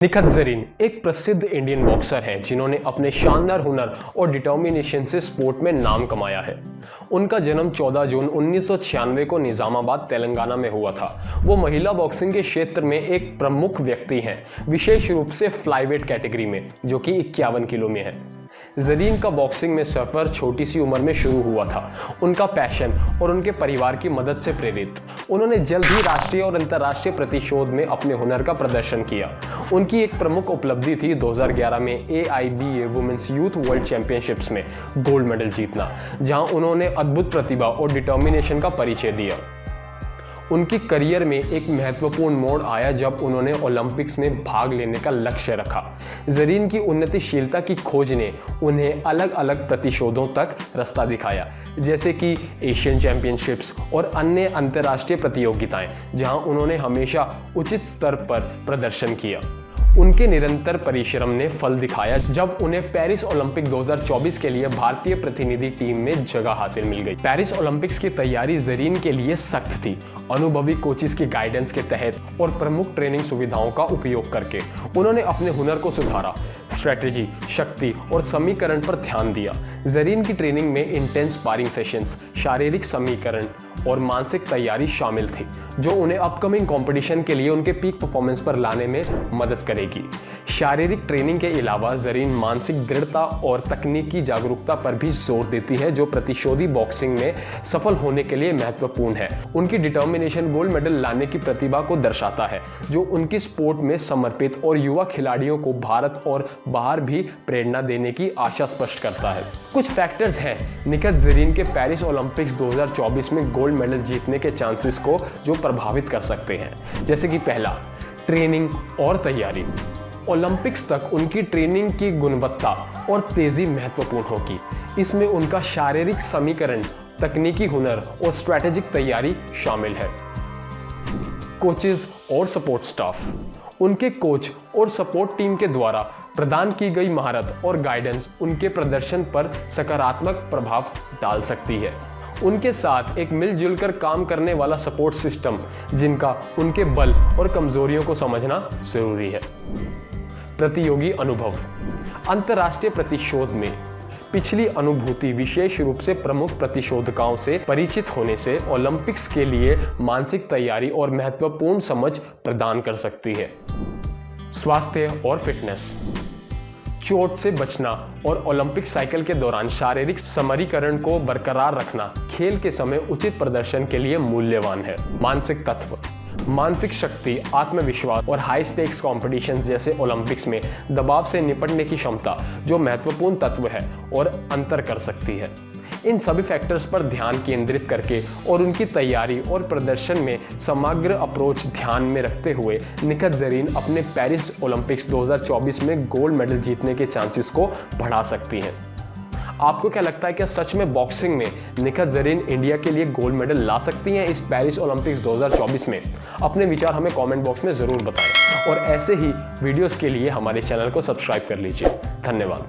निखत जरीन एक प्रसिद्ध Indian boxer हैं जिन्होंने अपने शानदार हुनर और डिटर्मिनेशन से स्पोर्ट में नाम कमाया है। उनका जन्म 14 जून 1996 को निजामाबाद तेलंगाना में हुआ था। वो महिला बॉक्सिंग के क्षेत्र में एक प्रमुख व्यक्ति हैं, विशेष रूप से फ्लाईवेट कैटेगरी में, जो कि 51 किलो में है। जरीन का बॉक्सिंग में सफर छोटी सी उम्र में शुरू हुआ था। उनका पैशन और उनके परिवार की मदद से प्रेरित उन्होंने जल्द ही राष्ट्रीय और अंतर्राष्ट्रीय प्रतिशोध में अपने हुनर का प्रदर्शन किया। उनकी एक प्रमुख उपलब्धि थी 2011 में AIBA women's youth world championships में गोल्ड मेडल जीतना, जहां उन्होंने अद्भुत प्रतिभा और डिटर्मिनेशन का परिचय दिया। उनकी करियर में एक महत्वपूर्ण मोड़ आया जब उन्होंने ओलंपिक्स में भाग लेने का लक्ष्य रखा। जरीन की उन्नतिशीलता की खोज ने उन्हें अलग अलग प्रतिशोधों तक रास्ता दिखाया, जैसे कि एशियन चैंपियनशिप्स और अन्य अंतर्राष्ट्रीय प्रतियोगिताएं, जहां उन्होंने हमेशा उचित स्तर पर प्रदर्शन किया। उनके निरंतर परिश्रम ने फल दिखाया जब उन्हें पेरिस ओलंपिक 2024 के लिए भारतीय प्रतिनिधि टीम में जगह हासिल मिल गई। पेरिस ओलंपिक्स की तैयारी जरीन के लिए सख्त थी। अनुभवी कोचेस की गाइडेंस के तहत और प्रमुख ट्रेनिंग सुविधाओं का उपयोग करके उन्होंने अपने हुनर को सुधारा। स्ट्रेटेजी, शक्ति और समीकरण पर ध्यान दिया। जरीन की ट्रेनिंग में इंटेंस स्पारिंग सेशंस, शारीरिक समीकरण और मानसिक तैयारी शामिल थी, जो उन्हें अपकमिंग कंपटीशन के लिए उनके पीक परफॉर्मेंस पर लाने में मदद करेगी। शारीरिक ट्रेनिंग के अलावा जरीन मानसिक दृढ़ता और तकनीकी जागरूकता पर भी जोर देती है, जो प्रतिशोधी बॉक्सिंग में सफल होने के लिए महत्वपूर्ण है। उनकी डिटर्मिनेशन गोल्ड मेडल लाने की प्रतिभा को दर्शाता है, जो उनकी स्पोर्ट में समर्पित और युवा खिलाड़ियों को भारत और बाहर भी प्रेरणा देने की आशा स्पष्ट करता है। कुछ फैक्टर्स हैं निखत जरीन के पेरिस ओलंपिक्स 2024 में गोल्ड मेडल जीतने के चांसेस को जो प्रभावित कर सकते हैं, जैसे कि पहला, ट्रेनिंग और तैयारी। ओलंपिक्स तक उनकी ट्रेनिंग की गुणवत्ता और तेजी महत्वपूर्ण होगी। इसमें उनका शारीरिक समीकरण, तकनीकी हुनर और स्ट्रैटेजिक तैयारी शामिल है। कोचेस और सपोर्ट स्टाफ, उनके कोच और सपोर्ट टीम के द्वारा प्रदान की गई महारत और गाइडेंस उनके प्रदर्शन पर सकारात्मक प्रभाव डाल सकती है। उनके साथ एक मिलजुल कर काम करने वाला सपोर्ट सिस्टम, जिनका उनके बल और कमजोरियों को समझना जरूरी है। प्रतियोगी अनुभव, अंतर्राष्ट्रीय प्रतिशोध में पिछली अनुभूति, विशेष रूप से प्रमुख प्रतिशोधकाओं से परिचित होने से ओलंपिक्स के लिए मानसिक तैयारी और महत्वपूर्ण समझ प्रदान कर सकती है। स्वास्थ्य और फिटनेस, चोट से बचना और ओलंपिक साइकिल के दौरान शारीरिक समरीकरण को बरकरार रखना खेल के समय उचित प्रदर्शन के लिए मूल्यवान है। मानसिक तत्व, मानसिक शक्ति, आत्मविश्वास और हाई स्टेक्स कॉम्पिटिशन्स जैसे ओलंपिक्स में दबाव से निपटने की क्षमता, जो महत्वपूर्ण तत्व है और अंतर कर सकती है। इन सभी फैक्टर्स पर ध्यान केंद्रित करके और उनकी तैयारी और प्रदर्शन में समग्र अप्रोच ध्यान में रखते हुए निखत जरीन अपने पेरिस ओलंपिक्स 2024 में गोल्ड मेडल जीतने के चांसेस को बढ़ा सकती हैं। आपको क्या लगता है, क्या सच में बॉक्सिंग में निखत जरीन इंडिया के लिए गोल्ड मेडल ला सकती हैं इस पेरिस ओलंपिक्स 2024 में? अपने विचार हमें कमेंट बॉक्स में ज़रूर बताएं और ऐसे ही वीडियोस के लिए हमारे चैनल को सब्सक्राइब कर लीजिए। धन्यवाद।